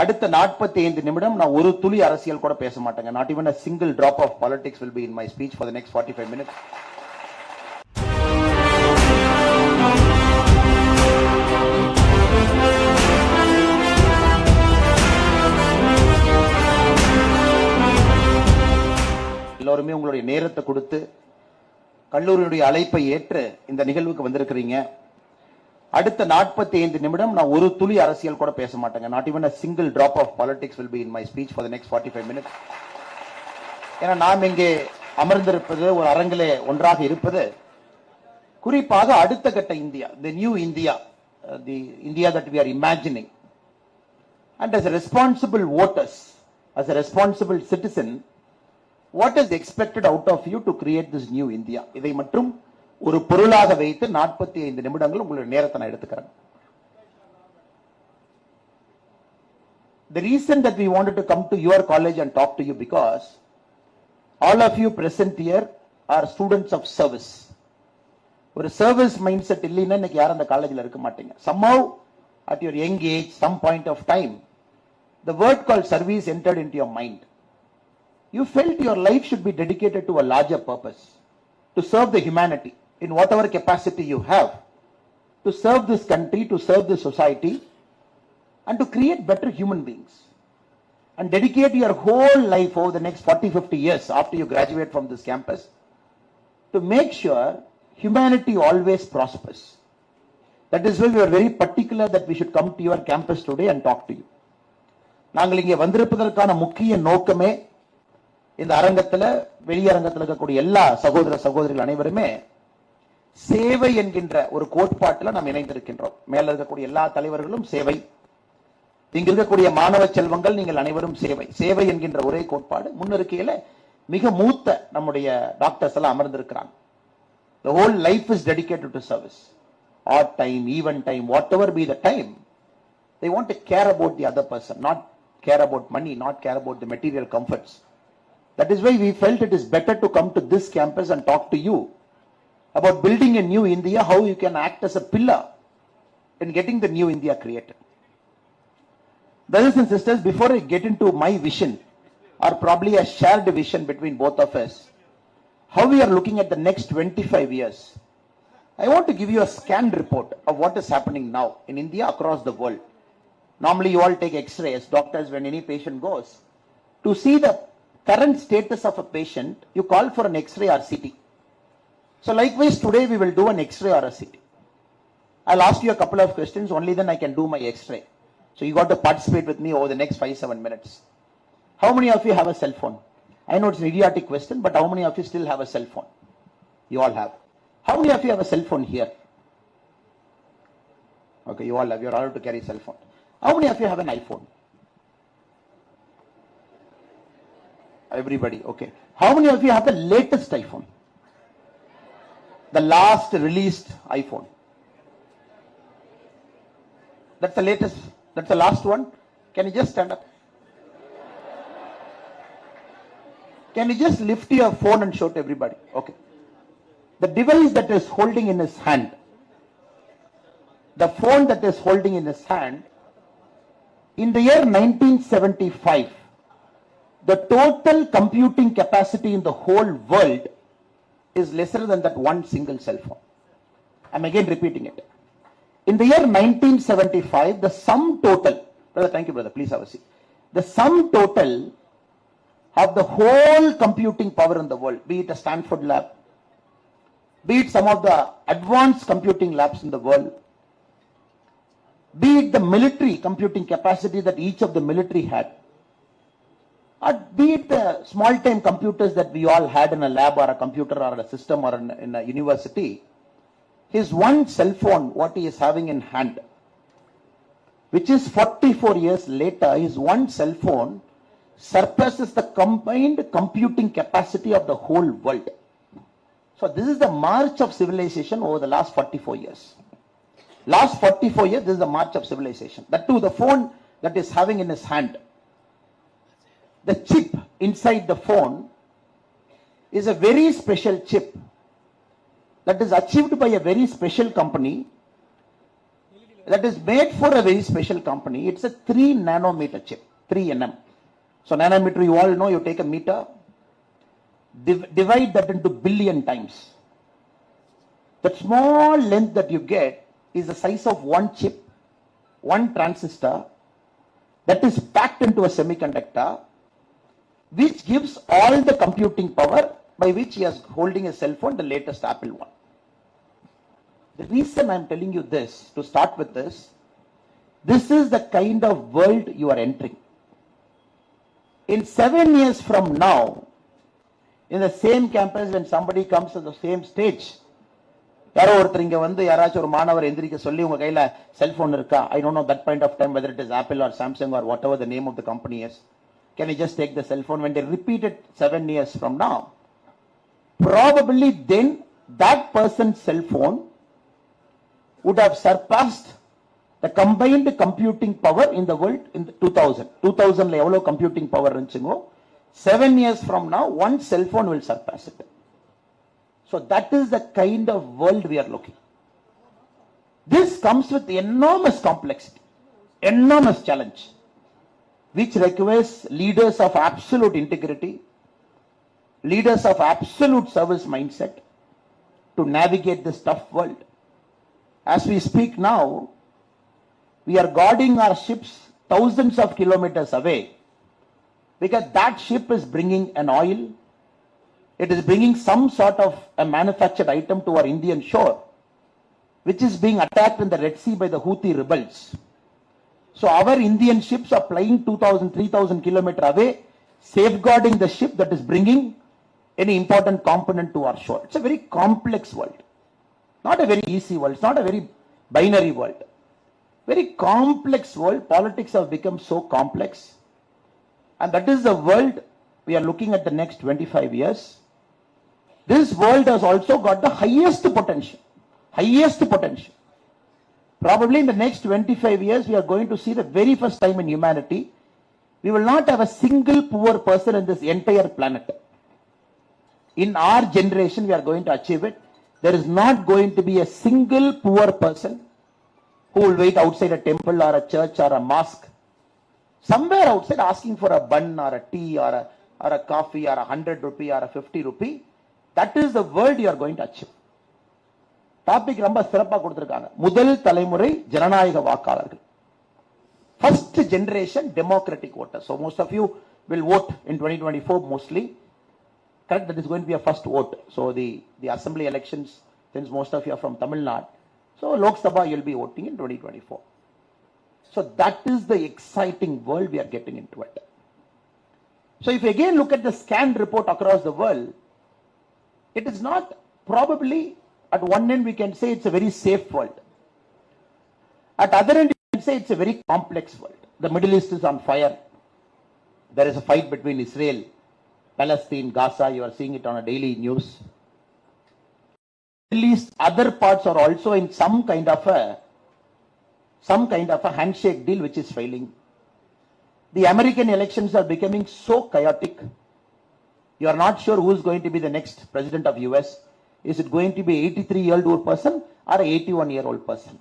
அடுத்த 45 நிமிடம் நான் ஒரு துளி அரசியல் கூட பேச மாட்டேங்க. Not even a single drop of politics will be in my speech for the next 45 minutes. எல்லோருமே உங்களுடைய நேரத்தை கொடுத்து கல்லூரியுடைய அழைப்பை ஏற்று இந்த நிகழ்வுக்கு வந்திருக்கிறீங்க. அடுத்த 45 நிமிடம் நான் ஒரு துளி அரசியல் கூட பேச மாட்டேங்க. Not even a single drop of politics will be in my speech for the next 45 minutes. ஏன்னா நாம் இங்கே அமர்ந்திருப்பது ஒரு அரங்கிலே ஒன்றாக இருப்பது குறிப்பாக அடுத்த கட்ட India, the new India, the India that we are imagining. And as a responsible voters, as a responsible citizen, what is expected out of you to create this new India? இதை மட்டும் ஒரு பொருளாக வைத்து 45 நிமிடங்கள் உங்களுடைய நேரத்தை நான் எடுத்துக்கிறேன். The reason that we wanted to come to your college and talk to you because all of you present here are students of service. ஒரு service mindset இல்லைன்னா இன்னைக்கு யாரும் அந்த காலேஜில் இருக்க மாட்டீங்க. Somehow at your young age, some point of time, the word called service entered into your mind. You felt your life should be dedicated to a larger purpose, to serve the humanity in whatever capacity you have, to serve this country, to serve this society, and to create better human beings. And dedicate your whole life over the next 40-50 years after you graduate from this campus to make sure humanity always prospers. That is why we are very particular that we should come to your campus today and talk to you. நாங்கள் இங்கே வந்திருப்பதற்கான முக்கிய நோக்கமே இந்த அரங்கத்தில் வெளியரங்கத்தில் இருக்கக்கூடிய எல்லா சகோதர சகோதரிகள் அனைவருமே சேவை என்கின்ற ஒரு கோட்பாட்டில் நாம் இணைந்திருக்கின்றோம். மேல இருக்கக்கூடிய எல்லா தலைவர்களும் சேவை, இங்க இருக்கக்கூடிய மாணவ செல்வங்கள் நீங்கள் அனைவரும் சேவை, சேவை என்கின்ற ஒரே கோட்பாடு முன்னிருக்கையில மிக மூத்த நம்முடைய டாக்டர்ஸ் எல்லாம் அமர்ந்திருக்கிறாங்க. The whole life is dedicated to service. Odd time, even time, whatever be the time, they want to care about the other person, not care about money, not care about the material comforts. That is why we felt it is better to come to this campus and talk to you about building a new India, how you can act as a pillar in getting the new India created. Brothers and sisters, before I get into my vision, or probably a shared vision between both of us, how we are looking at the next 25 years, I want to give you a scanned report of what is happening now in India across the world. Normally you all take x-rays, doctors, when any patient goes, to see the current status of a patient, you call for an x-ray or CT. So likewise today we will do an x-ray or a CT. I'll ask you a couple of questions, only then I can do my x-ray. So you got to participate with me over the next 5-7 minutes. How many of you have a cell phone? I know it's an idiotic question, but how many of you still have a cell phone? You all have. How many of you have a cell phone here? Okay, you all have. You're allowed to carry cell phone. How many of you have an iPhone? Everybody, okay. How many of you have the latest iPhone? The last released iPhone. That's the latest, that's the last one. Can you just stand up? Can you just lift your phone and show to everybody? Okay. The device that is holding in his hand, the phone that is holding in his hand, in the year 1975, the total computing capacity in the whole world is lesser than that one single cell phone. I'm again repeating it. In the year 1975, the sum total, brother, thank you brother, please have a seat. The sum total of the whole computing power in the world, be it a Stanford lab, be it some of the advanced computing labs in the world, be it the military computing capacity that each of the military had, or be it the small time computers that we all had in a lab or a computer or a system or in a university, his one cell phone, what he is having in hand, which is 44 years later, his one cell phone surpasses the combined computing capacity of the whole world. So this is the march of civilization over the last 44 years. Last 44 years, this is the march of civilization. That too, the phone that is having in his hand, the chip inside the phone is a very special chip that is achieved by a very special company that is made for a very special company. It's a 3 nanometer chip, 3 nm. So nanometer, you all know, you take a meter, divide that into billion times. That small length that you get is the size of one chip, one transistor, that is packed into a semiconductor, which gives all the computing power by which he is holding a cell phone, the latest Apple one. The reason I'm telling you this, to start with this is the kind of world you are entering. In 7 years from now, in the same campus, when somebody comes to the same stage, யாரோ ஒருத்தர் இங்க வந்து யாராச்சும் ஒரு மாணவர் எந்திரிக்க சொல்லி உங்க கையில செல்போன் இருக்கா, I don't know that point of time whether it is Apple or Samsung or whatever the name of the company is, can you just take the cell phone? When they repeat it 7 years from now, probably then that person's cell phone would have surpassed the combined computing power in the world in the 2000 la evlo computing power irundhugo, 7 years from now one cell phone will surpass it. So that is the kind of world we are looking. This comes with enormous complexity, enormous challenge, which requires leaders of absolute integrity, leaders of absolute service mindset to navigate this tough world. As we speak now, we are guarding our ships thousands of kilometers away, because that ship is bringing an oil, it is bringing some sort of a manufactured item to our Indian shore, which is being attacked in the Red Sea by the Houthi rebels. So our Indian ships are flying 2,000, 3,000 kilometers away, safeguarding the ship that is bringing any important component to our shore. It's a very complex world. Not a very easy world. It's not a very binary world. Very complex world. Politics have become so complex. And that is the world we are looking at the next 25 years. This world has also got the highest potential. Highest potential. Probably in the next 25 years, we are going to see the very first time in humanity, we will not have a single poor person in this entire planet. In our generation, we are going to achieve it. There is not going to be a single poor person who will wait outside a temple or a church or a mosque, somewhere outside asking for a bun or a tea or a coffee or 100 rupee or a 50 rupee. That is the world you are going to achieve. Topic ரொம்ப சிறப்பா கொடுத்திருக்காங்க. முதல் தலைமுறை ஜனநாயக வாக்காளர்கள். First generation democratic voters. So most of you will vote in 2024 mostly. Correct, that is going to be a first vote. So the assembly elections, since most of you are from Tamil Nadu, so Lok Sabha you will be voting in 2024. So that is the exciting world we are getting into it. So if you again look at the scan report across the world, it is not probably, at one end we can say it's a very safe world. At other end you can say it's a very complex world. The Middle East is on fire. There is a fight between Israel, Palestine, Gaza. You are seeing it on a daily news. At least other parts are also in some kind of a handshake deal which is failing. The American elections are becoming so chaotic. You are not sure who is going to be the next president of US. Is it going to be an 83-year-old person or an 81-year-old person?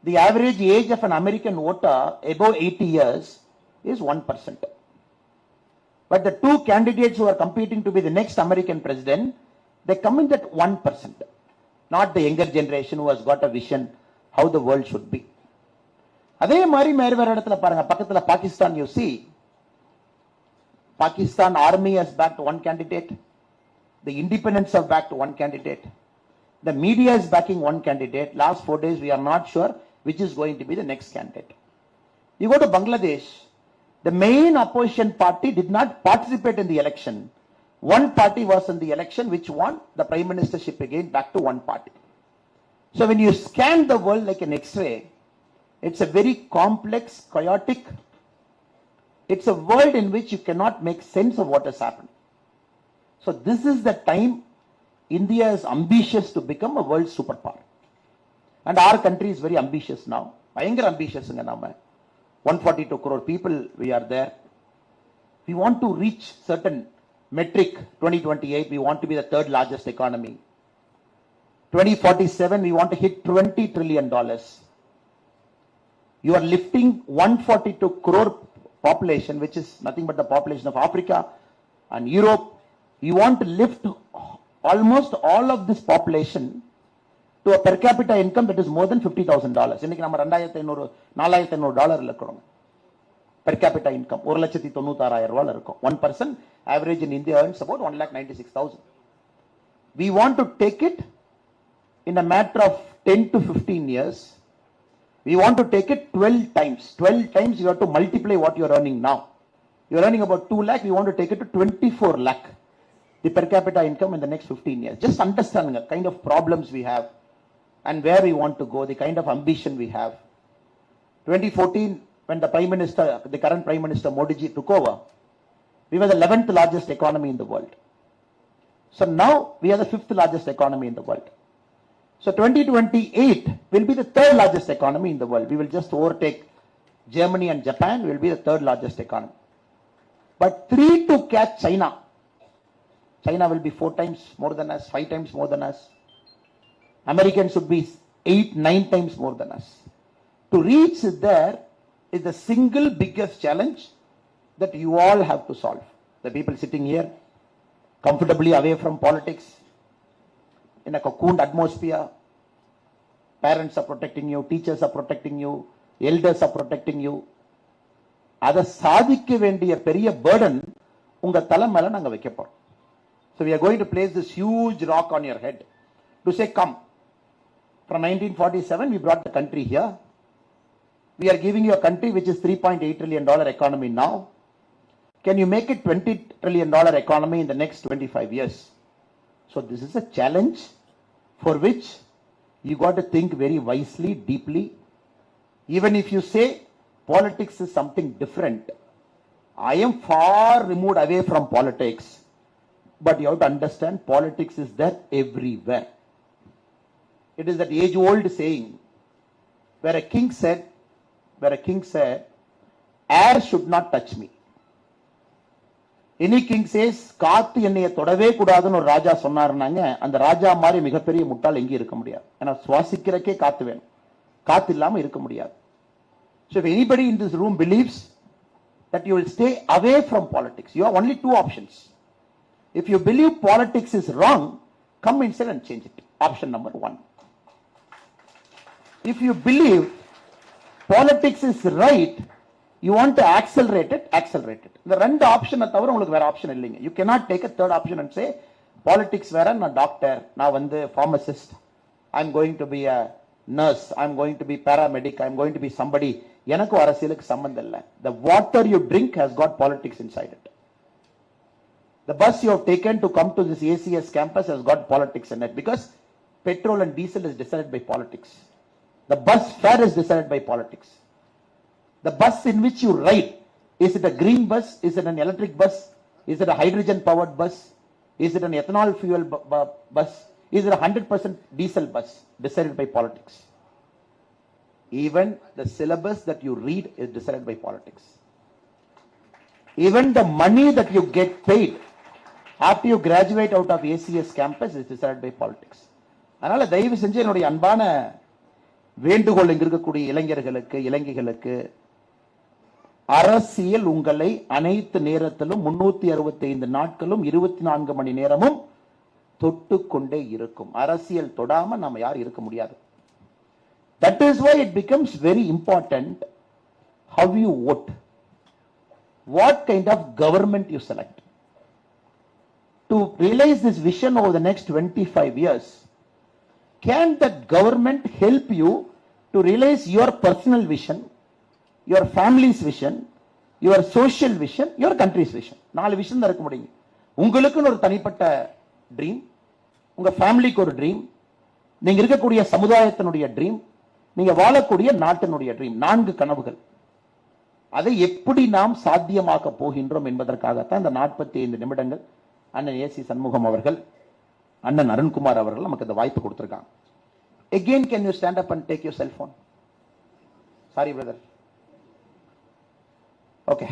The average age of an American voter above 80 years is 1%. But the two candidates who are competing to be the next American president, they come in at 1%. Not the younger generation who has got a vision how the world should be. அதே மாதிரி வேற இடத்துல பாருங்க, பக்கத்துல Pakistan, you see, Pakistan army has backed one candidate. The independents have backed one candidate. The media is backing one candidate. Last 4 days, we are not sure which is going to be the next candidate. You go to Bangladesh, the main opposition party did not participate in the election. One party was in the election which won the prime ministership again, back to one party. So when you scan the world like an X-ray, it's a very complex, chaotic, it's a world in which you cannot make sense of what has happened. So this is the time India is ambitious to become a world superpower. And our country is very ambitious now. பயங்கர ambitious ங்க நாம. 142 crore people we are there. We want to reach certain metric 2028. We want to be the third largest economy. 2047, we want to hit $20 trillion. You are lifting 142 crore population, which is nothing but the population of Africa and Europe. You want to lift almost all of this population to a per capita income that is more than $50,000. இன்னைக்கு நம்ம $2,500 இருக்கிறோம். Per capita income 1,96,000 இருக்கும். One person average in India earns about 1,96,000. We want to take it in a matter of 10 to 15 years. We want to take it 12 times. 12 times you have to multiply what you are earning now. You are earning about 2 lakh. We want to take it to 24 lakh. The per capita income in the next 15 years. Just understanding the kind of problems we have and where we want to go, the kind of ambition we have. 2014, when the current Prime Minister Modi ji took over, we were the 11th largest economy in the world. So now we are the 5th largest economy in the world. So 2028 will be the 3rd largest economy in the world. We will just overtake Germany and Japan. We will be the 3rd largest economy. But 3 to catch China. China will be 4 times more than us, 5 times more than us. Americans should be 8, 9 times more than us. To reach there is the single biggest challenge that you all have to solve. The people sitting here, comfortably away from politics, in a cocooned atmosphere, parents are protecting you, teachers are protecting you, elders are protecting you. அதை சாதிக்க வேண்டிய பெரிய burden உங்க தலை மேல நாங்க வைக்க போறோம். So we are going to place this huge rock on your head to say, come. From 1947, we brought the country here. We are giving you a country which is $3.8 trillion economy now. Can you make it $20 trillion economy in the next 25 years? So this is a challenge for which you got to think very wisely, deeply. Even if you say politics is something different, I am far removed away from politics, but you have to understand politics is there everywhere. It is that age-old saying where a king said, air should not touch me. Any king says, காத்து என்னைய தொடவே கூடாதுன்னு ஒரு ராஜா சொன்னாருனாங்க, அந்த ராஜா மாதிரி மிகப்பெரிய முட்டாள் எங்கேயும் இருக்க முடியாது. ஏன்னா சுவாசிக்கிறக்கே காத்து வேணும், காத்து இல்லாம இருக்க முடியாது. So if anybody in this room believes that you will stay away from politics, you have only 2 options. If you believe politics is wrong, come inside and change it. Option number 1. If you believe politics is right, you want to accelerate it, accelerate it. The ரெண்டு ஆப்ஷனை தவிர உங்களுக்கு வேற option இல்லைங்க. You cannot take a third option and say, politics வேற, நான் doctor, நான் வந்து pharmacist, I'm going to be a nurse, I'm going to be paramedic, I'm going to be somebody. எனக்கு அரசியலுக்கு சம்பந்தம் இல்லை. The water you drink has got politics inside it. The bus you have taken to come to this ACS campus has got politics in it because petrol and diesel is decided by politics. The bus fare is decided by politics. The bus in which you ride, is it a green bus? Is it an electric bus? Is it a hydrogen powered bus? Is it an ethanol fuel bus? Is it a 100% diesel bus? Decided by politics. Even the syllabus that you read is decided by politics. Even the money that you get paid after you graduate out of ACS campus is decided by politics. அதனால தயவு செஞ்சு என்னுடைய அன்பான வேண்டுகோள் இங்க இருக்கக்கூடிய இளைஞர்களுக்கு, இளைஞர்களுக்கு, அரசியல் உங்களை அனைத்து நேரத்திலும் 365 நாட்களும் 24 மணி நேரமும் தொட்டு கொண்டே இருக்கும். அரசியல் தொடாம நாம யார் இருக்க முடியாது. That is why it becomes very important how you vote, what kind of government you select. To realize this vision over the next 25 years, can that government help you to realize your personal vision, your family's vision, your social vision, your country's vision? 4 vision தான் இருக்க முடியும். உங்களுக்குன்னு ஒரு தனிப்பட்ட dream, உங்க ஃபேமிலிக்கு ஒரு dream, நீங்க இருக்கக்கூடிய சமுதாயத்தினுடைய ட்ரீம், நீங்க வாழக்கூடிய நாட்டினுடைய ட்ரீம். 4 கனவுகள். அதை எப்படி நாம் சாத்தியமாக்க போகின்றோம் என்பதற்காகத்தான் இந்த 45 நிமிடங்கள் அண்ணன் ஏசி சண்முகம் அவர்கள், அண்ணன் அருண்குமார் அவர்கள் நமக்கு இந்த வாய்ப்பு கொடுத்திருக்காங்க. Again, can you stand up and take your cell phone? Sorry, brother. Okay.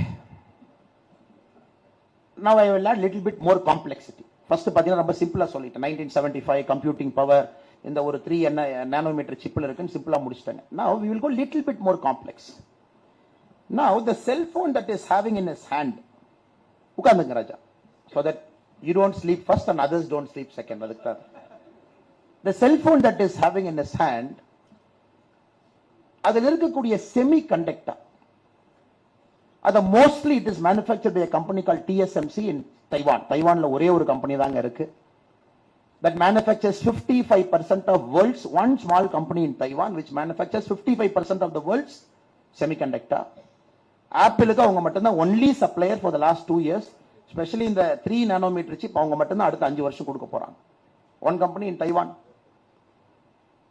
Now I will add little bit more complexity. First, பாத்தீங்கன்னா ரொம்ப சிம்பிளா சொல்லிட்டேன். 1975 computing power, இந்த ஒரு 3 nanometer சிப்பில் இருக்குன்னு சிம்பிளா முடிச்சிட்டாங்க. Now we will go little bit more complex. Now the cell phone that is having in his hand, உட்கார்ந்துங்க Raja, so that you don't sleep first and others don't sleep second. The cell phone that is having in his hand, அதில் இருக்கக்கூடிய semiconductor, அது mostly it is manufactured by a company called TSMC in Taiwan. Taiwanல ஒரே ஒரு company தாங்க இருக்கு that manufactures 55% of world's, one small company in Taiwan which manufactures 55% of the world's semiconductor. ஆப்பிளுக்கு அவங்க மட்டும்தான் only supplier for the last 2 years, especially in the 3 nanometer chip அவங்க மட்டும்தான் அடுத்த 5 வருஷம் கொடுக்க போறாங்க. One company in Taiwan.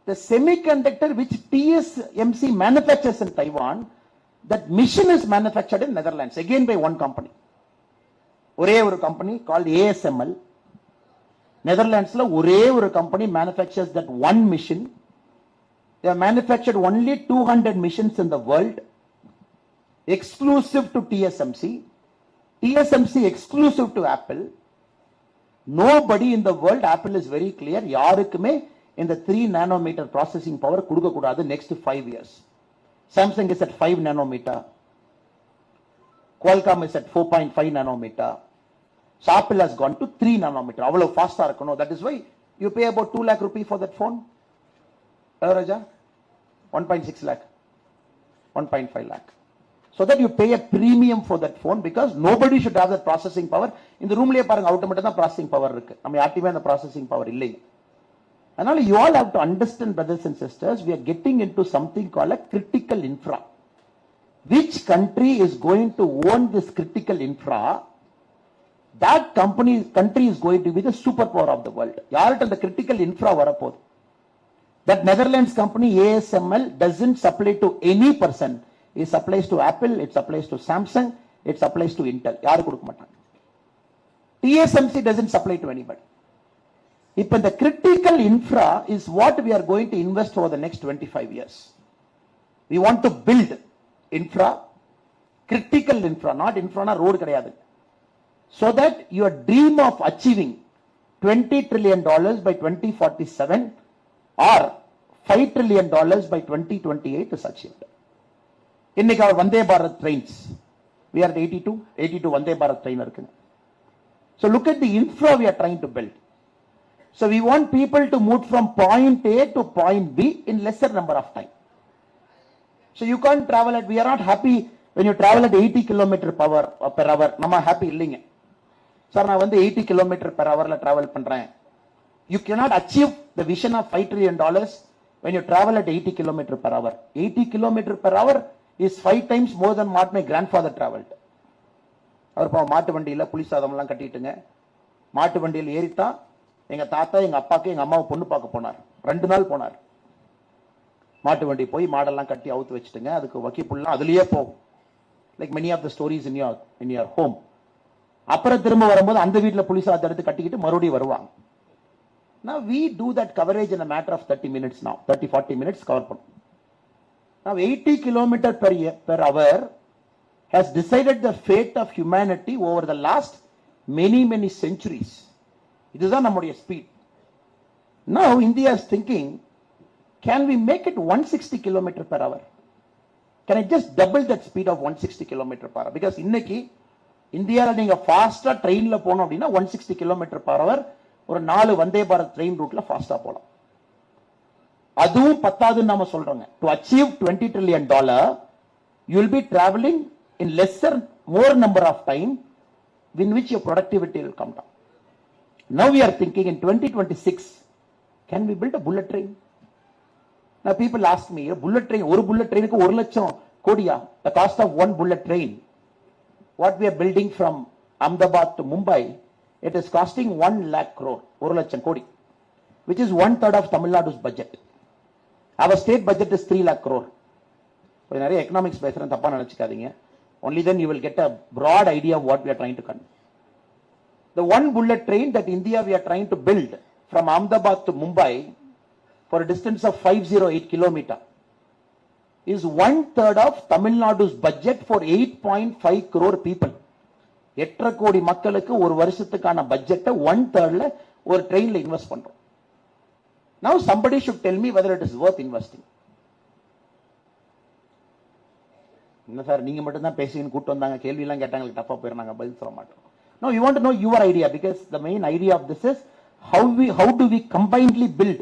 The semiconductor which TSMC manufactures in Taiwan, that machine is manufactured in Netherlands, again by one company. ஒரே ஒரு company called ASML. Netherlandsல ஒரே ஒரு company manufactures that one machine. They have manufactured only 200 machines in the world, exclusive to TSMC. TSMC exclusive to Apple. Nobody in the world, Apple is very clear, யாருக்குமே இந்த 3 nanometer processing power கொடுக்க கூடாது next 5 years. Samsung is at 5 nanometer. Qualcomm is at 4.5 nanometer. So Apple has gone to 3 nanometer. அவ்வளவு ஃபாஸ்டா இருக்கணும். That is why you pay about 2 lakh rupee for that phone. Raja? 1.6 lakh. 1.5 lakh. So that you pay a premium for that phone because nobody should have that processing power. இந்த ரூம்லயே பாருங்க out மட்டும் தான் processing power இருக்கு. நம்ம யார்ட்டையுமே அந்த processing power இல்லை. அதனால you all have to understand, brothers and sisters, we are getting into something called a critical infra. Which country is going to own this critical infra? That country is going to be the superpower of the world. யார்கிட்ட the critical infra வரப்போகுது? That Netherlands company ASML doesn't supply to any person. It supplies to Apple, it supplies to Samsung, it supplies to Intel. யாரு கொடுக்க மாட்டாங்க. TSMC doesn't supply to anybody. இப்ப the critical infra is what we are going to invest over the next 25 years. We want to build infra, critical infra, not infra na road கிடையாது. So that your dream of achieving $20 trillion by 2047 or $5 trillion by 2028 is achieved. இன்னைக்கு our Vande Bharat trains, we are at 82 Vande Bharat train இருக்குங்க. So look at the infra we are trying to build. So we want people to move from point A to point B in lesser number of time. So you can't travel at, we are not happy when you travel at 80 km per hour. நம்ம happy இல்லைங்க. Sir நான் வந்து 80 km per hourல travel பண்றேன். You cannot achieve the vision of $5 trillion when you travel at 80 km per hour. 80 km per hour is 5 times more than what my grandfather traveled. அவர் மாட்டு வண்டியில புலி சாதம்லாம் கட்டிட்டுங்க, மாட்டு வண்டியில் ஏறித்தான் எங்க தாத்தா எங்க அப்பாக்கு எங்க அம்மாவை பொண்ணு பார்க்க போனார். 2 நாள் போனார். மாட்டு வண்டி போய் மாடெல்லாம் கட்டி அவுத்து வச்சுட்டுங்க, அதுக்கு வக்கிப்புல்லாம் அதுலயே போகும். Like many of the stories in your home. அப்புறம் திரும்ப வரும்போது அந்த வீட்டில் புலி சாதத்தை எடுத்து கட்டிக்கிட்டு மறுபடியும் வருவாங்க. Now we do that coverage in a matter of 30 minutes now. 30-40 minutes cover பண்ணும். Now 80 km per hour has decided the fate of humanity over the last many centuries. இதுதான் நம்முடைய speed. Now India is thinking, can we make it 160 km per hour? Can I just double that speed of 160 km per hour? Because இன்னைக்கு இந்தியாவில் நீங்க ஃபாஸ்டா ட்ரெயின்ல போனோம் அப்படின்னா 160 km per hour ஒரு 4 வந்தே பாரத் ட்ரெயின் ரூட்ல ஃபாஸ்டா போலாம். அதுவும் பத்தாதுன்னு நாம சொல்றோங்க. To achieve $20 trillion, you will be traveling in more number of time in which your productivity will come down. Now we are thinking in 2026, can we build a bullet train? Now people ask me, bullet train, ஒரு bullet trainக்கு 1 லட்சம் கோடியா? The cost of one bullet train, what we are building from Ahmedabad to Mumbai, it is costing 1 lakh crore, 1 லட்சம் கோடி, which is 1/3 of Tamil Nadu's budget. Our state budget is 3 lakh crore. கொஞ்சம் நிறைய economics பேசுறேன், தப்பா நினைச்சுக்காதீங்க. Only then you will get a broad idea of what we are trying to convey. The one bullet train that India we are trying to build from Ahmedabad to Mumbai for a distance of 508 km is 1/3 of Tamil Nadu's budget for 8.5 crore people. 8 கோடி மக்களுக்கு ஒரு வருஷத்துக்கான பட்ஜெட்டை 1/3ல ஒரு ட்ரெயின்ல invest பண்றோம். Now somebody should tell me whether it is worth investing. என்ன sir நீங்க மட்டும் தான் பேசின்னு கூட்டு வந்தாங்க, கேள்வி எல்லாம் கேட்டாங்க, டஃபா போயிடுறாங்க, பதில் சொல்ல மாட்டோம். No, you want to know your idea, because the main idea of this is how do we combinedly build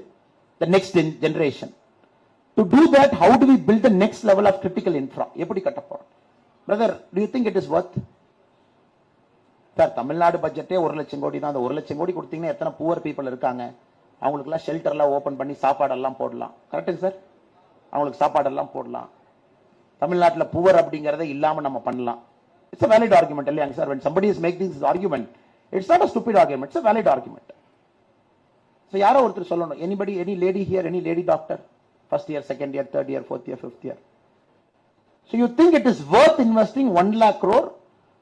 the next generation. To do that, how do we build the next level of critical infra? எப்படி கட்ட போறோம்? Brother, do you think it is worth? Sir Tamil Nadu பட்ஜெட்டே 1 லட்சம் கோடி தான். அந்த 1 லட்சம் கோடி கொடுத்தீங்கன்னா எத்தனை புவர் பீப்புள் இருக்காங்க, அவங்களுக்குலாம் ஷெல்டர்லாம் ஓபன் பண்ணி சாப்பாடெல்லாம் போடலாம். கரெக்டுங்க சார்? அவங்களுக்கு சாப்பாடெல்லாம் போடலாம். தமிழ்நாட்டில் புவர் அப்படிங்கறத இல்லாம நம்ம பண்ணலாம். It's a valid argument, இல்லையாங்க sir? When somebody is making this argument, it's not a stupid argument, it's a valid argument. So யாரோ ஒருத்தர் சொல்லணும். Anybody, any lady here, any lady doctor? First year, second year, third year, fourth year, fifth year. So you think it is worth investing 1 lakh crore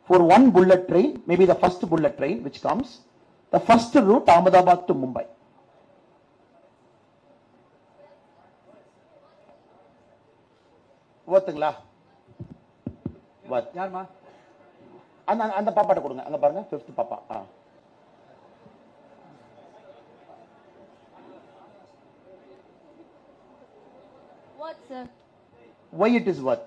for one bullet train, maybe the first bullet train which comes, the first route Ahmedabad to Mumbai? worthங்களா? worth. யாருமா? அந்த பாப்பாட்ட கொடுங்க, அங்க பாருங்க, 5th பாப்பா. What sir? Why it is worth?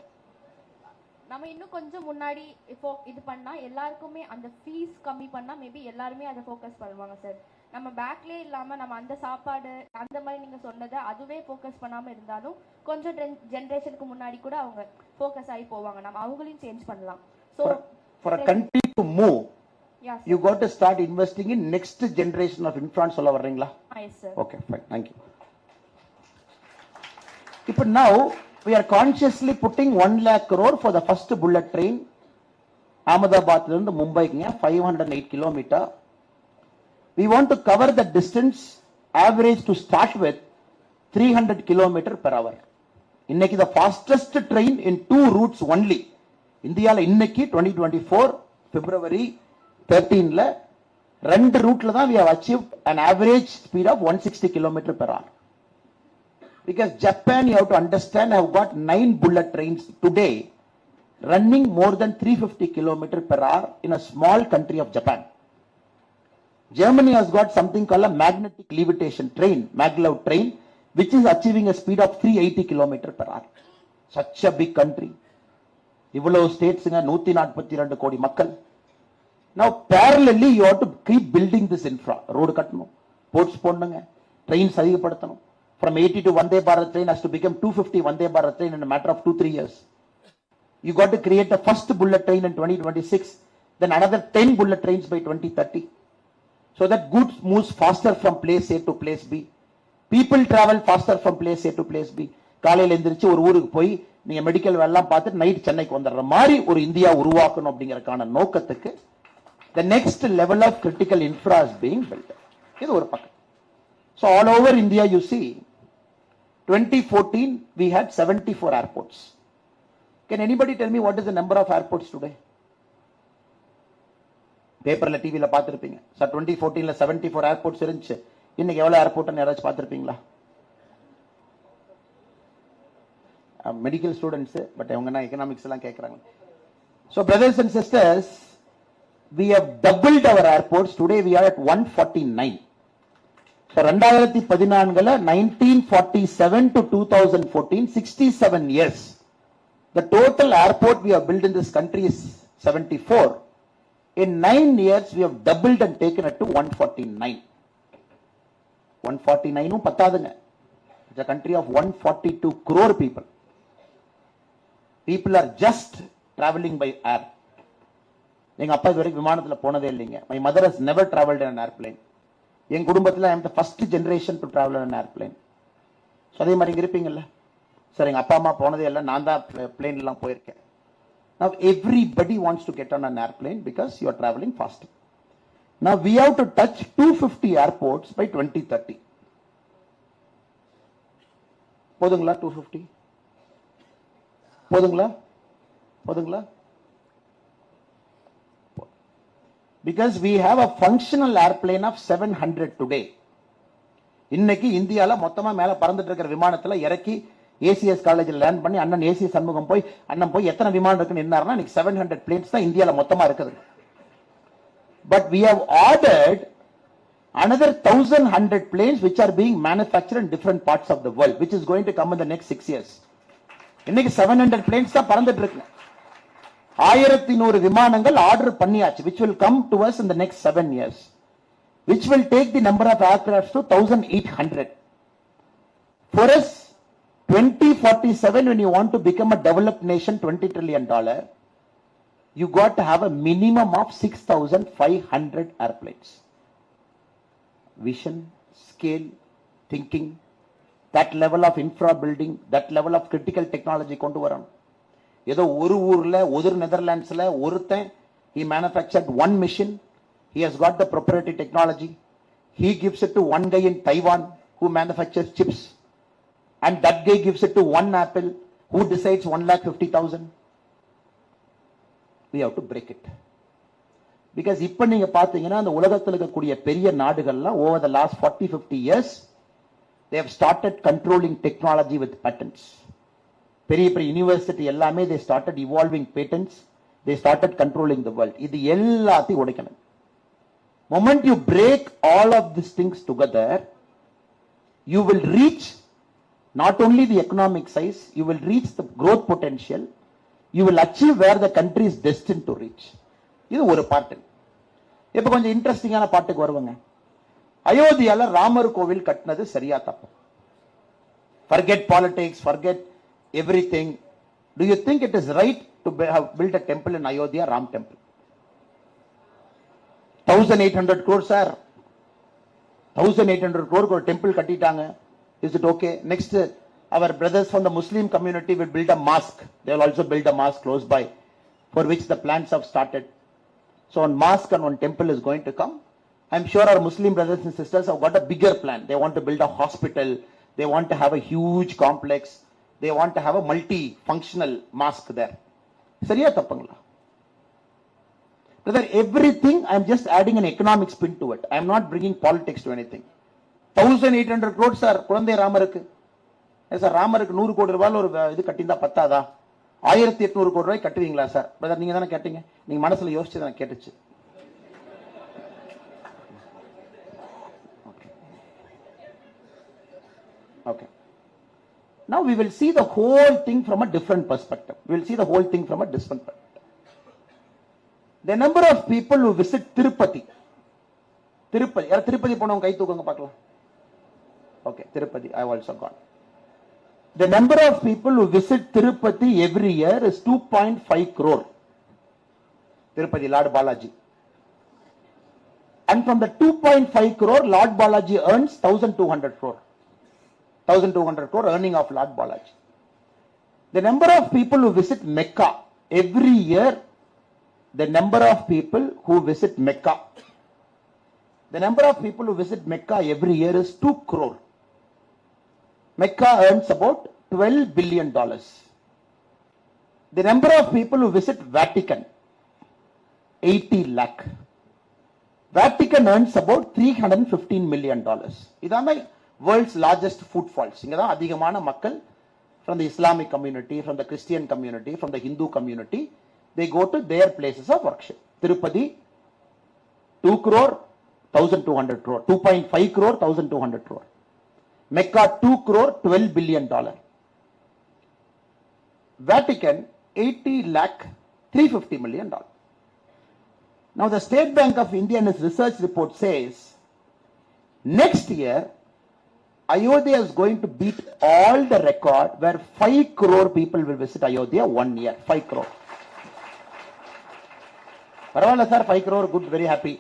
நம்ம இன்னும் கொஞ்சம் முன்னாடி இப்போ இது பண்ணா எல்லாருக்குமே அந்த ஃபீஸ் கம்மி பண்ணா மேபி எல்லாருமே அதை ஃபோக்கஸ் பண்ணுவாங்க சார். நம்ம பேக்லயே இல்லாம நம்ம அந்த சாப்பாடு அந்த மாதிரி நீங்க சொன்னதை அதுவே ஃபோக்கஸ் பண்ணாம இருந்தாலும் கொஞ்சம் ஜெனரேஷனுக்கு முன்னாடி கூட அவங்க ஃபோக்கஸ் ஆகி போவாங்க. நம்ம அவங்களையும் சேஞ்ச் பண்ணலாம். So for a country to move, yes, you got to start investing in next generation of influence. சொல்ல வர்றீங்களா? Yes sir. Okay, fine, thank you. But now we are consciously putting 1 lakh crore for the first bullet train Ahmedabad to Mumbai, 508 kilometer. We want to cover the distance average to start with 300 kilometer per hour. Inneki the fastest train in 2 routes only. India la inneki 2024 February 13 la rendu route la we have achieved an average speed of 160 kilometer per hour. Because Japan, you have to understand, have got 9 bullet trains today running more than 350 kilometers per hour in a small country of Japan. Germany has got something called a magnetic levitation train, maglev train, which is achieving a speed of 380 kilometers per hour. Such a big country. Ivalo states in 142 kodi makkal. Now parallelly you have to keep building this infra. Road kattano, ports ponnunga, trains adigapaduthano. From 80 to Vande Bharat train has to become 250 Vande Bharat train in a matter of 2-3 years. You got to create the first bullet train in 2026, then another 10 bullet trains by 2030. So that goods moves faster from place A to place B. People travel faster from place A to place B. காலையில எந்திரிச்சு ஒரு ஊருக்கு போய் நீங்க medical எல்லாம் பார்த்துட்டு night சென்னைக்கு வந்துடுற மாதிரி ஒரு இந்தியா உருவாக்கணும் அப்படிங்கறதுக்கான நோக்கத்துக்கு the next level of critical infra is being built. இது ஒரு பக்கம். So all over India you see 2014 we had 74 airports. Can anybody tell me what is the number of airports today? பேப்பர்ல டிவில பாத்திருப்பீங்க. சார் 2014ல 74 airports இருந்துச்சு. இன்னைக்கு எவ்வளவு ஏர்போர்ட்னு யாராச்சும் பாத்திருப்பீங்களா? Medical students, but அவங்கன்னா economics எல்லாம் கேட்கறாங்க. So brothers and sisters, we have doubled our airports. Today we are at 149. So 2014ல 1947 to 2014, 67 years. The total airport we have built in this country is 74. In 9 years we have doubled and taken it to 149. 149 பத்தாதுங்க. It's a country of 142 crore people. People are just traveling by air. எங்க அப்பா இதுவரைக்கும் விமானத்துல போனதே இல்லைங்க. My mother has never traveled in an airplane. என் குடும்பத்துல I am the first generation to travel in an airplane. So அதே மாதிரி இங்க இருப்பீங்கல்ல சார், எங்க அப்பா அம்மா போனதே இல்லை, நான் தான் பிளேன்ல எல்லாம் போயிருக்கேன். Now everybody wants to get on an airplane because you are traveling faster. Now we have to touch 250 airports by 2030. போதுங்களா 250? போதுங்களா? போதுங்களா? Because we have a functional airplane of 700 today. இன்னைக்கு இந்தியால மொத்தமா மேல பறந்துட்டு இருக்கிற விமானத்துல இறக்கி ஏசிஎஸ் காலேஜில் லேண்ட் பண்ணி அண்ணன் ஏசி சண்முகம் போய் அண்ணன் போய் எத்தனை விமானம் இருக்குன்னு என்னாருன்னா இன்னைக்கு 700 பிளேன்ஸ் தான் இந்தியால மொத்தமா இருக்குது. But we have ordered Another 1,100 planes which are being manufactured in different parts of the world, which is going to come in the next 6 years. இன்னைக்கு 700 planes தான் பறந்துட்டு இருக்கு. 1100 விமானங்கள் ஆர்டர் பண்ணியாச்சு, which will come to us in the next 7 years, which will take the number of aircrafts to 1,800. For us, 2047, when you want to become a developed nation, $20 trillion, you got to have a minimum of 6,500 airplanes. Vision, scale, thinking, that level of infra building, that level of critical technology கொண்டு வரணும். ஏதோ ஒரு ஊர்ல ஒரு நெதர்லாண்ட்ஸ்ல ஒருத்தன் he manufactured one machine, he has got the proprietary technology, he gives it to one guy in Taiwan who manufactures chips, and that guy gives it to one Apple who decides 1,50,000. We have to break it. Because இப்ப நீங்க பாத்தீங்கன்னா அந்த உலகத்தில் இருக்கக்கூடிய பெரிய நாடுகள்லாம் over the last 40-50 years they have started controlling technology with patents. பெரிய பெரிய யூனிவர்சிட்டி எல்லாமே they started evolving patents, they started controlling the world. இது எல்லாத்தையும் உடைக்கணும். Moment you break all of these things together, you will reach not only the economic size, you will reach the growth potential, you will achieve where the country is destined to reach. இது ஒரு பாட்டு. இப்ப கொஞ்சம் இன்ட்ரெஸ்டிங்கான பாட்டுக்கு வருவாங்க. அயோத்தியால ராமர் கோவில் கட்டினது சரியா தப்பு? Forget politics, forget everything. Do you think it is right to have built a temple in Ayodhya, Ram temple? 1,800 crores sir. 1,800 crore ஒரு temple கட்டிட்டாங்க. Is it okay? Next, our brothers from the Muslim community will build a mosque. They will also build a mosque close by, for which the plans have started. So one mosque and one temple is going to come. I'm sure our Muslim brothers and sisters have got a bigger plan. They want to build a hospital. They want to have a huge complex. They want to have a multi-functional mosque there. சரியா தப்புங்களா? Brother, everything I'm just adding an economic spin to it. I'm not bringing politics to anything. 1,800 crores sir, குழந்தை ராமருக்கு. Sir ராமருக்கு 100 கோடி ரூபாய் ஒரு இது கட்டியிருந்தா பத்தாதா? 1,800 கோடி ரூபாய் கட்டுவீங்களா சார்? பிரதர் நீங்க தானே கேட்டீங்க, நீங்க மனசுல யோசிச்சு தான் கேட்டுச்சு. Okay. Now we will see the whole thing from a different perspective. We will see the whole thing from a different perspective. The number of people who visit Tirupati. Tirupati. யார் திருப்பதி போனவங்க கை தூக்குங்க பார்க்கலாம். Okay, Tirupati, I have also gone. The number of people who visit Tirupati every year is 2.5 crore. Tirupati, Lord Balaji. And from the 2.5 crore, Lord Balaji earns 1,200 crore. 1,200 crore earning of Lord Balaji. The number of people who visit Mecca every year, the number of people who visit Mecca, the number of people who visit Mecca every year is 2 crore. Mecca earns about $12 billion. The number of people who visit Vatican, 80 lakh. Vatican earns about $315 million. இதான world's largest footfalls. இங்க தான் அதிகமான மக்கள் from the Islamic community, from the Christian community, from the Hindu community, they go to their places of worship. Tirupati, 2 crore, 1,200 crore. 2.5 crore, 1,200 crore. Mecca, 2 crore, $12 billion. Vatican, 80 lakh, $350 million. Now the State Bank of India in its research report says, next year, Ayodhya is going to beat all the record where 5 crore people will visit Ayodhya 1 year. 5 crore. பரவாயில்ல sir, 5 crore, good, very happy.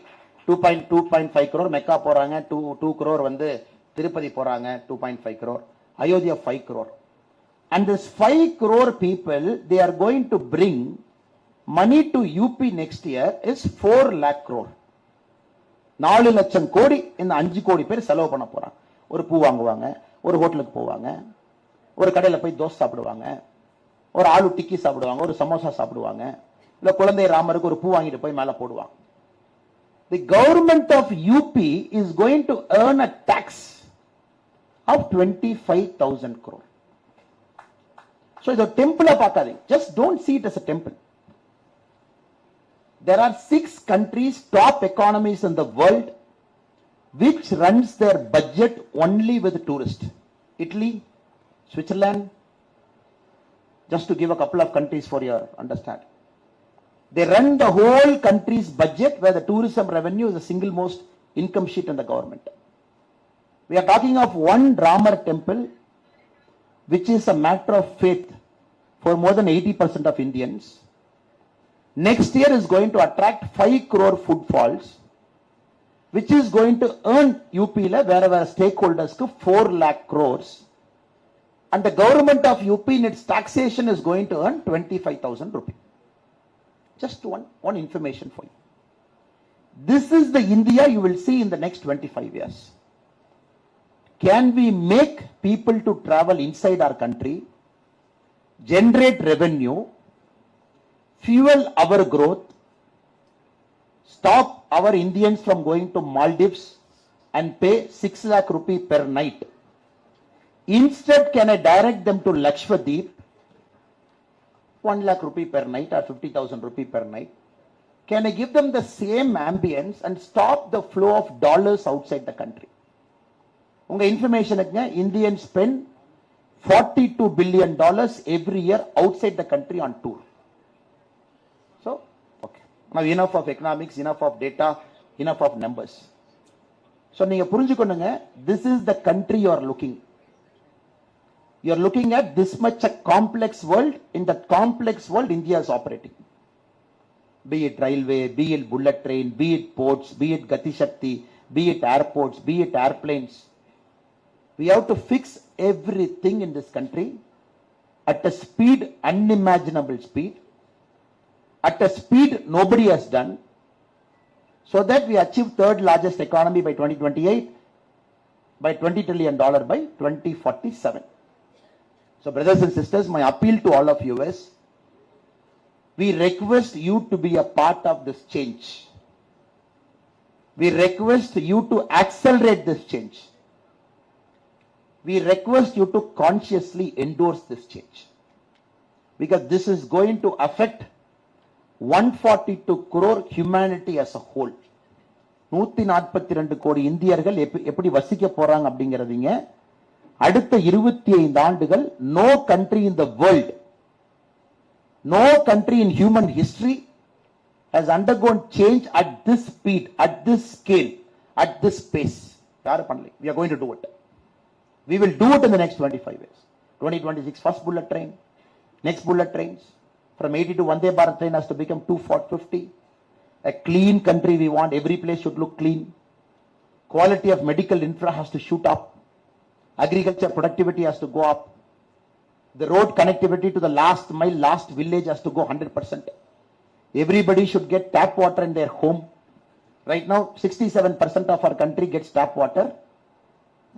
2.5 crore Mecca போறாங்க, 2 crore வந்து திருப்பதி போறாங்க, 2.5 crore. Ayodhya 5 crore. And this 5 crore people, they are going to bring money to UP next year is 4 lakh crore. 4 லட்சம் கோடி இந்த 5 கோடி பேர் செலவு பண்ண போறாங்க. ஒரு பூ வாங்குவாங்க, ஒரு ஹோட்டலுக்கு போவாங்க, ஒரு கடையில போய் தோசை சாப்பிடுவாங்க, ஒரு ஆலு டிக்கி சாப்பிடுவாங்க, ஒரு சமோசா சாப்பிடுவாங்க, இல்ல குழந்தை ராமருக்கு ஒரு பூ வாங்கிட்டு போய் மேல போடுவாங்க. The government of UP is going to earn a tax of 25,000 crore. So it's a temple பார்க்காதீங்க. Just don't see it as a temple. There are 6 countries, top economies in the world, which runs their budget only with tourists. Italy, Switzerland, just to give a couple of countries for your understanding. They run the whole country's budget where the tourism revenue is the single most income sheet in the government. We are talking of one Ramar temple, which is a matter of faith for more than 80% of Indians. Next year is going to attract 5 crore footfalls, which is going to earn UP wherever stakeholders 4 lakh crores. And the government of UP in its taxation is going to earn 25,000 rupees. Just one information for you. This is the India you will see in the next 25 years. Can we make people to travel inside our country, generate revenue, fuel our growth, stop our Indians from going to Maldives and pay 6 lakh rupee per night? Instead, can I direct them to Lakshadweep, 1 lakh rupee per night or 50,000 rupee per night? Can I give them the same ambience and stop the flow of dollars outside the country? Unga information, Indians spend $42 billion every year outside the country on tour. So, okay. Now enough of economics, enough of data, enough of numbers. So, this is the country you are looking. You are looking at this much a complex world. In that complex world, India is operating. Be it railway, be it bullet train, be it ports, be it Gati Shakti, be it airports, be it airplanes. We have to fix everything in this country at a speed, unimaginable speed, at a speed nobody has done, so that we achieve third largest economy by 2028, by $20 trillion by 2047. So brothers and sisters, my appeal to all of you is, we request you to be a part of this change. We request you to accelerate this change. We request you to consciously endorse this change. Because this is going to affect 142 crore humanity as a whole. 142 கோடி இந்தியர்கள் எப்படி வசிக்க போறாங்க அப்படிங்கறதுங்க அடுத்த 25 ஆண்டுகள் no country in the world, no country in human history has undergone change at this speed, at this scale, at this pace. யாரும் பண்ணல. We are going to do it. We will do it in the next 25 years. 2026 first bullet train, next bullet trains. From 80 to Vande Bharat train has to become 250. A clean country we want. Every place should look clean. Quality of medical infra has to shoot up. Agriculture productivity has to go up. The road connectivity to the last mile, last village has to go 100%. Everybody should get tap water in their home. Right now, 67% of our country gets tap water.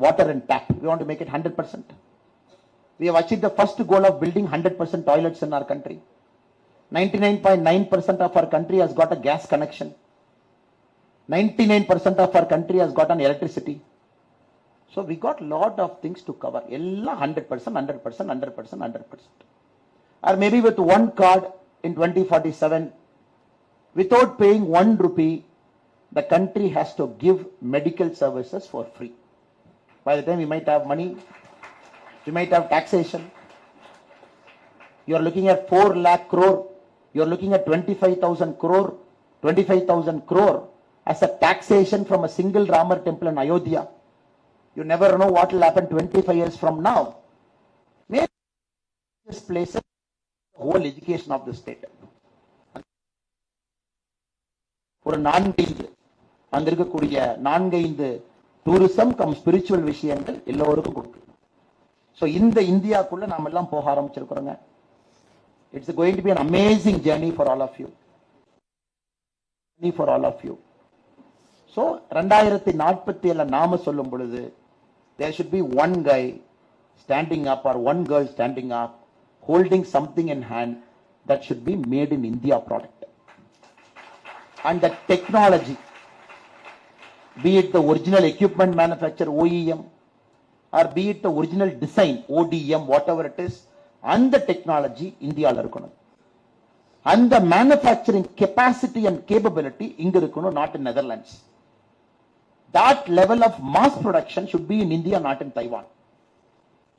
Water and tap. We want to make it 100%. We have achieved the first goal of building 100% toilets in our country. 99.9% of our country has got a gas connection. 99% of our country has got an electricity. So we got a lot of things to cover. 100%, 100%, 100%, 100%. Or maybe with one card in 2047, without paying 1 rupee, the country has to give medical services for free. By the time we might have money, we might have taxation. You are looking at 4 lakh crore. You are looking at 25,000 crore. 25,000 crore as a taxation from a single Ramar temple in Ayodhya. You never know what will happen 25 years from now. Maybe this places the whole education of the state. ஒரு 4 அங்க இருக்கக்கூடிய 4-5 tourism come spiritual விஷயங்கள் எல்லோருக்கும் கொடுக்கும். So இந்த இந்தியாக்குள்ள நாம எல்லாம் போக ஆரம்பிச்சிருக்கிறோங்க. It's going to be an amazing journey for all of you. For all of you. So 2047 நாம சொல்லும் பொழுது there should be one guy standing up or one girl standing up holding something in hand that should be made in India product. And the technology, be it the original equipment manufacturer OEM or be it the original design ODM, whatever it is, and the technology India la irukanum. And the manufacturing capacity and capability inga irukanum, not in Netherlands. That level of mass production should be in India, not in Taiwan.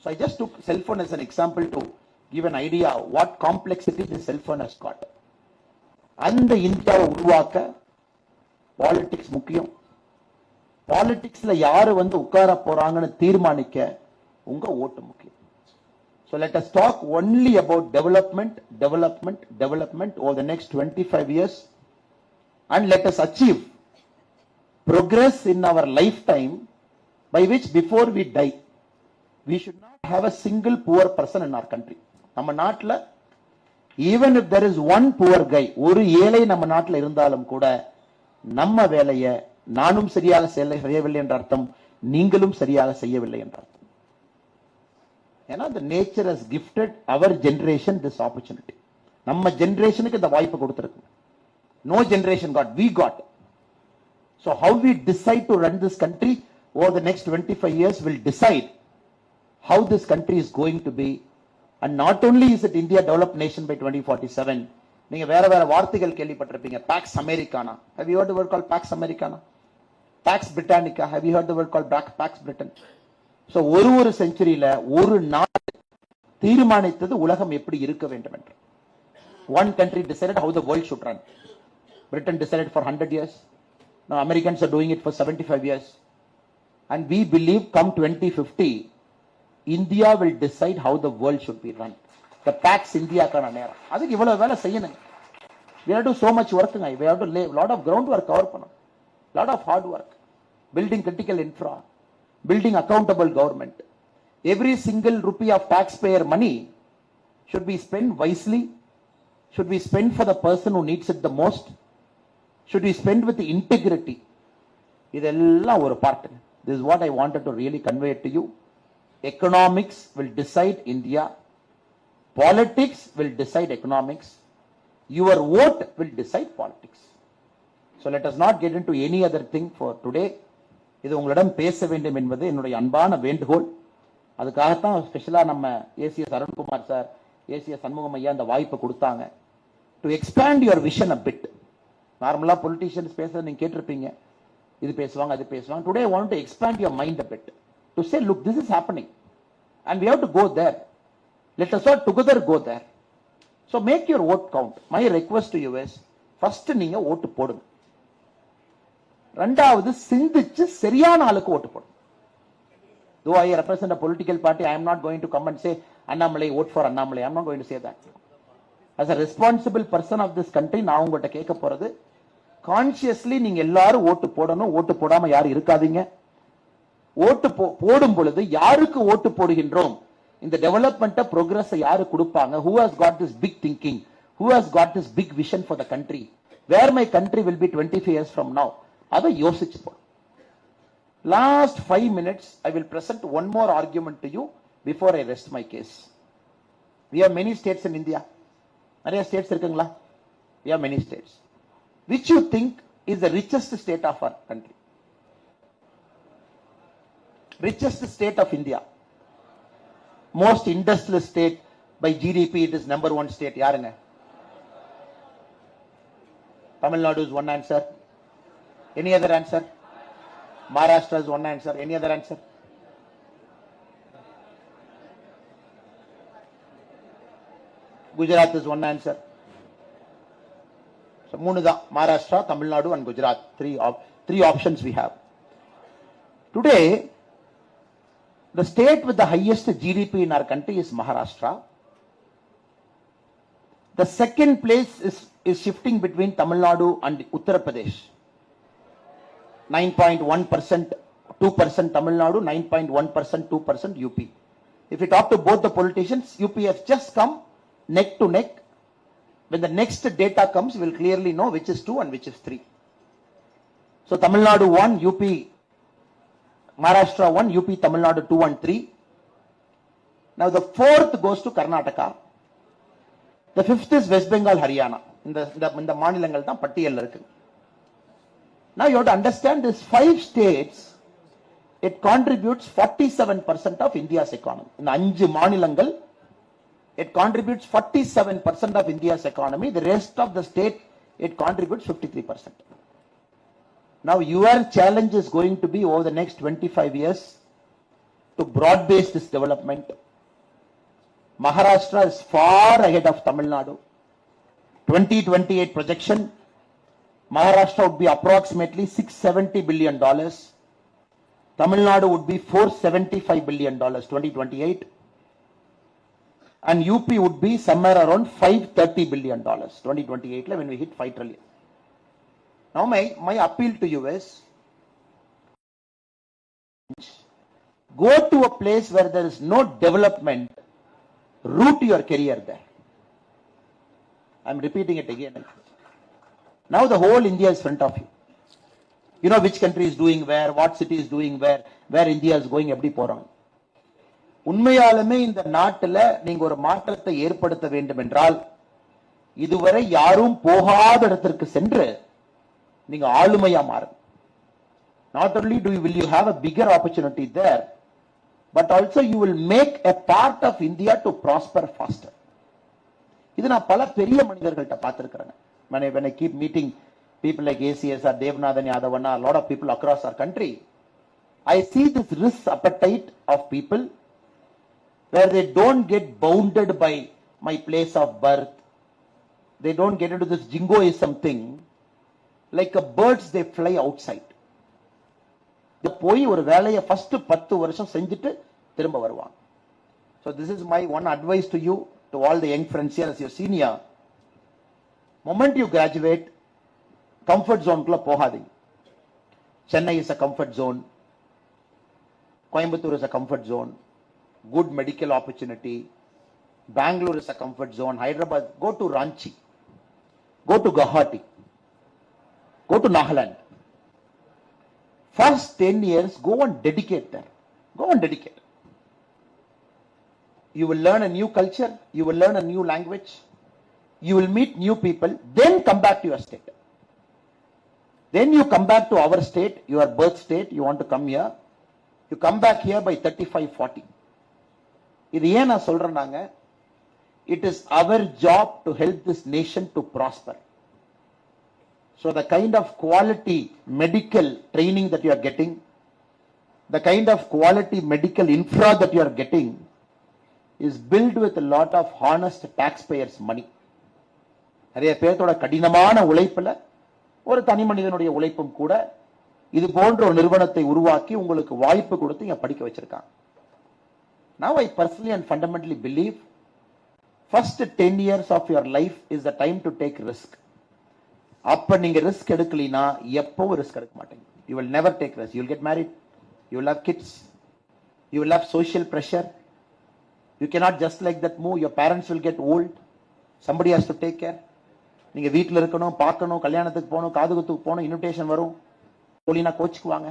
So I just took cell phone as an example to give an idea of what complexity the cell phone has got. அந்த இந்தியாவை உருவாக்க politics முக்கியம். பாலிடிக்ஸ்ல யாரு வந்து உட்கார போறாங்கன்னு தீர்மானிக்க உங்க ஓட்டு முக்கியம். So let us talk only about development over the next 25 years, and let us achieve progress in our lifetime by which before we die we should not have a single poor person in our country. நம்ம நாட்டுல even if there is one poor guy, ஒரு ஏழை நம்ம நாட்டுல இருந்தாலும் கூட நம்ம வேலையை நானும் சரியாக செய்யவில்லை என்ற அர்த்தம், நீங்களும் சரியாக செய்யவில்லை என்ற அர்த்தம். ஏன்னா the nature has gifted our generation this opportunity. நம்ம ஜெனரேஷனுக்கு இந்த வாய்ப்பு கொடுத்திருக்கு. No generation got, we got. So how we decide to run this country over the next 25 years will decide how this country is going to be. And not only is it India developed nation by 2047, நீங்க வேற வேற வார்த்தைகள் கேள்விப்பட்டிருப்பீங்க. Pax Americana. Have you heard the word called Pax Americana? Pax Britannica. Have you heard the word called Pax Britain? So ஒரு செஞ்சுரியில ஒரு நாடு தீர்மானித்தது உலகம் எப்படி இருக்க வேண்டும் என்று. One country decided how the world should run. Britain decided for 100 years. Now Americans are doing it for 75 years. And we believe come 2050, India will decide how the world should be run. The Pax India kana நேரம். அதுக்கு இவ்வளவு வேலை செய்யணும். We have to do so much work. We have to lay a lot of groundwork cover பண்ணணும். Lot of hard work. Building critical infra. Building accountable government. Every single rupee of taxpayer money should be spent wisely. Should be spent for the person who needs it the most. Should be spent with the integrity. இதெல்லாம் ஒரு part. This is what I wanted to really convey to you. Economics will decide India. Politics will decide economics. Your vote will decide politics. So let us not get into any other thing for today. இது உங்களிடம் பேச வேண்டும் என்பது என்னுடைய அன்பான வேண்டுகோள். அதுக்காகத்தான் ஸ்பெஷலா நம்ம ACS Arunkumar sir, ACS Shanmugam ஐயா இந்த வாய்ப்பு கொடுத்தாங்க. To expand your vision a bit. நார்மலா பொலிட்டீஷியன்ஸ் பேசுறது நீங்க கேட்டிருப்பீங்க, இது பேசுவாங்க அது பேசுவாங்க. Today I want to expand your mind a bit. To say, look, this is happening and we have to go there. Let us all together go there. So make your vote count. My request to you is, first நீங்க ஓட்டு போடுங்க. ரெண்டாவது சிந்திச்சு சரியான ஆளுக்கு ஓட்டு போடுங்க. Though I represent a political party, I am not going to come and say, Annamalai, vote for Annamalai. I am not going to say that. As a responsible person of this country, நான் உங்கள்கிட்ட கேட்க போறது, consciously நீங்க எல்லாரும் ஓட்டு போடணும். ஓட்டு போடாம யாரும் இருக்காதீங்க. ஓட்டு போடும் பொழுது யாருக்கு ஓட்டு போடுகின்றோம், இந்த டெவலப்மெண்ட் ப்ரோக்ரஸ் யாரு கொடுப்பாங்க, who has got this big thinking, who has got this big vision for the country, where my country will be 25 years from now, அதை யோசிச்சு போ. Last 5 minutes I will present one more argument to you before I rest my case. We have many states in India. நிறைய states இருக்குங்களா? We have many states. Which you think is the richest state of our country? Richest state of India, most industrial state by GDP, it is number 1 state. யாருங்க? Tamil Nadu is one answer. Any other answer? Maharashtra is one answer. Any other answer? Gujarat is one answer. So மூணு தான், Maharashtra, Tamil Nadu and Gujarat. Three options we have. Today, the state with the highest GDP in our country is Maharashtra. The second place is shifting between Tamil Nadu and Uttar Pradesh. 9.1%, 2% Tamil Nadu, 9.1%, 2% UP. If you talk to both the politicians, UP has just come neck to neck. When the next data comes, we will clearly know which is 2 and which is 3. So Tamil Nadu 1, UP Maharashtra 1, UP Tamil Nadu 2 and 3. Now the fourth goes to Karnataka. The fifth is West Bengal, Haryana. இந்த மாநிலங்கள் தான் பட்டியல்ல இருக்கு. Now you have to understand these 5 states, it contributes 47% of India's economy. இந்த 5 மாநிலங்கள், it contributes 47% of India's economy. The rest of the state, it contributes 53%. Now your challenge is going to be over the next 25 years to broad-base this development. Maharashtra is far ahead of Tamil Nadu. 2028 projection, Maharashtra would be approximately $670 billion. Tamil Nadu would be $475 billion 2028. And UP would be somewhere around $530 billion 2028 when we hit 5 trillion. Now my appeal to you is, go to a place where there is no development, root your career there. I'm repeating it again. Now the whole India is in front of you. You know which country is doing where, what city is doing where India is going, எப்படி போறாங்க. உண்மையாலுமே இந்த நாட்டில் நீங்க ஒரு மாற்றத்தை ஏற்படுத்த வேண்டும் என்றால், இதுவரை யாரும் போகாத இடத்திற்கு சென்று நீங்க ஆளுமையா மாறுங்க. Not only will you have a bigger opportunity there, but also you will make a part of India to prosper faster. இது நான் பல பெரிய மனிதர்கள்ட்ட பார்த்திருக்கிறேன். When I keep meeting people like ACS or Devnathan Yadavanna, a lot of people across our country, I see this risk appetite of people where they don't get bounded by my place of birth. They don't get into this jingoism thing. Like a birds, they fly outside. போய் ஒரு வேலையை first 10 வருஷம் செஞ்சுட்டு திரும்ப வருவாங்க. So this is my one advice to you, to all the young friends here as your senior. Moment you graduate, comfort zone குள்ள போகாதீங்க. Chennai is a comfort zone. Coimbatore is a comfort zone. Good medical opportunity. Bangalore is a comfort zone. Hyderabad, go to Ranchi. Go to Guwahati. Go to Nagaland. First 10 years, go and dedicate there. Go and dedicate. You will learn a new culture. You will learn a new language. You will meet new people. Then come back to your state. Then you come back to our state, your birth state. You want to come here. You come back here by 35, 40. இது ஏன் நான் சொல்றேன்னாங்க, it is our job to help this nation to prosper. So the kind of quality medical training that you are getting, the kind of quality medical infra that you are getting is built with a lot of honest taxpayers money. நிறைய பேர்த்தோட கடினமான உழைப்புல ஒரு தனி மனிதனுடைய உழைப்பும் கூட இது போன்ற ஒரு நிறுவனத்தை உருவாக்கி உங்களுக்கு வாய்ப்பு கொடுத்து இங்க படிக்க வச்சிருக்காங்க. Now I personally and fundamentally believe first 10 years of your life is the time to take risk. அப்ப நீங்க ரிஸ்க் எடுக்கலினா எப்பவும் ரிஸ்க் எடுக்க மாட்டீங்க. You will never take risk. You will get married. You will have kids. You will have social pressure. You cannot just like that move. Your parents will get old. Somebody has to take care. நீங்க வீட்டில் இருக்கணும், பார்க்கணும், கல்யாணத்துக்கு போகணும், காதுகுத்துக்கு போகணும், invitation வரும், போலினா கோச்சுக்குவாங்க.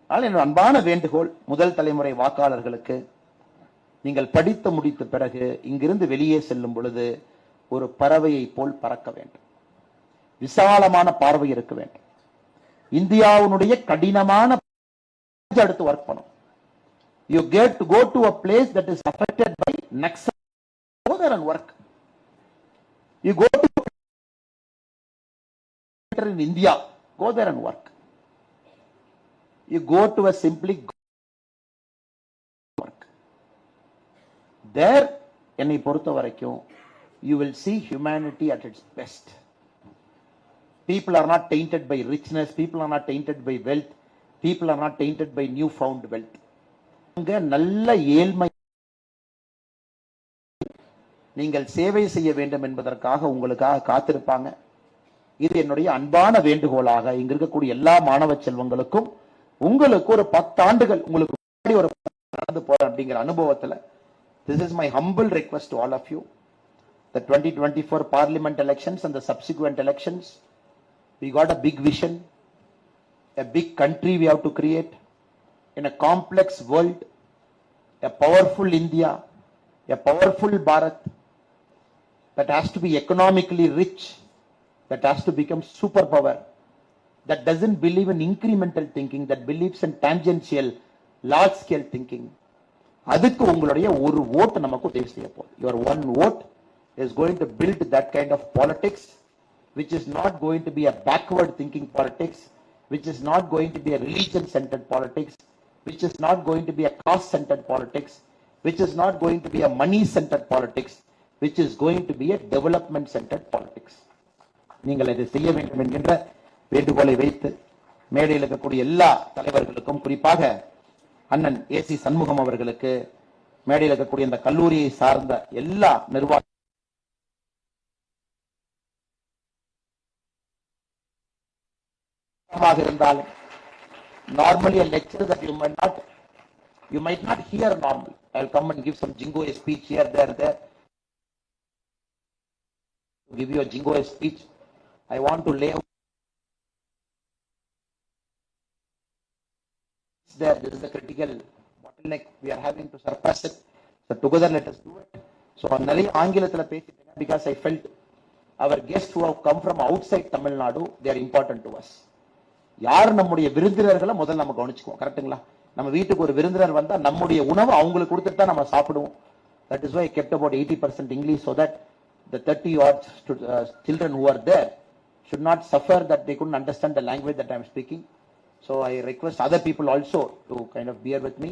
அதனால என்னோட அன்பான வேண்டுகோள் முதல் தலைமுறை வாக்காளர்களுக்கு, நீங்கள் படித்து முடித்த பிறகு இங்கிருந்து வெளியே செல்லும் பொழுது ஒரு பறவையை போல் பறக்க வேண்டும். விசாலமான பார்வை இருக்க வேண்டும். இந்தியாவுடைய கடினமான அடுத்து ஒர்க் பண்ணும். You get to go to a place that is affected by Naxal, go there and work. You go to in India, go there and work. You go to a simply work. There, என்னை பொறுத்த வரைக்கும், you will see humanity at its best. People are not tainted by richness. People are not tainted by wealth. People are not tainted by newfound wealth. அங்க நல்ல ஏழ்மை, நீங்கள் சேவை செய்ய வேண்டும் என்பதற்காக உங்களுக்காக காத்திருப்பாங்க. இது என்னுடைய அன்பான வேண்டுகோளாக இங்க இருக்கக்கூடிய எல்லா மாணவ செல்வங்களுக்கும், உங்களுக்கு ஒரு 10 ஆண்டுகள் உங்களுக்கு முன்னாடி ஒரு நடந்து போற அப்படிங்கிற அனுபவத்துல, this is my humble request to all of you. The 2024 parliament elections and the subsequent elections, we got a big vision, a big country we have to create in a complex world, a powerful India, a powerful Bharat that has to be economically rich, that has to become superpower, that doesn't believe in incremental thinking, that believes in tangential, large scale thinking. அதுக்கு உங்களுடைய ஒரு vote நமக்கு உதவி செய்ய போகுது. Your one vote is going to build that kind of politics, which is not going to be a backward thinking politics, which is not going to be a religion-centered politics, which is not going to be a caste-centered politics, which is not going to be a money-centered politics, which is going to be a development-centered politics. நீங்கள் இதை செய்ய வேண்டும் என்கின்ற வேண்டுகோளை வைத்து மேடையில் இருக்கக்கூடிய எல்லா தலைவர்களுக்கும், குறிப்பாக அண்ணன் ஏசி சண்முகம் அவர்களுக்கு, மேடையில் இருக்கக்கூடிய இந்த கல்லூரியை சார்ந்த எல்லா நிர்வாக இருந்தாலும், normally a lecture that you might not hear normal. I'll come and give some jingo speech here, there. Give you a jingo speech. I want to lay out there. This is the critical bottleneck we are having to surpass it. So together let us do it. So நிறைய ஆங்கிலத்துல பேசிட்டேன் because I felt our guests who have come from outside Tamil Nadu, they are important to us. யார் நம்முடைய விருந்தினர்களை முதல்ல நம்ம கவனிச்சுக்குவோம். கரெக்ட்டுங்களா? நம்ம வீட்டுக்கு ஒரு விருந்தினர் வந்தா நம்முடைய உணவு அவங்களுக்கு கொடுத்துட்டு தான் நம்ம சாப்பிடுவோம். That is why I kept about 80% English, so that the 30 odd children who are there should not suffer that they couldn't understand the language that I am speaking. So I request other people also to kind of bear with me.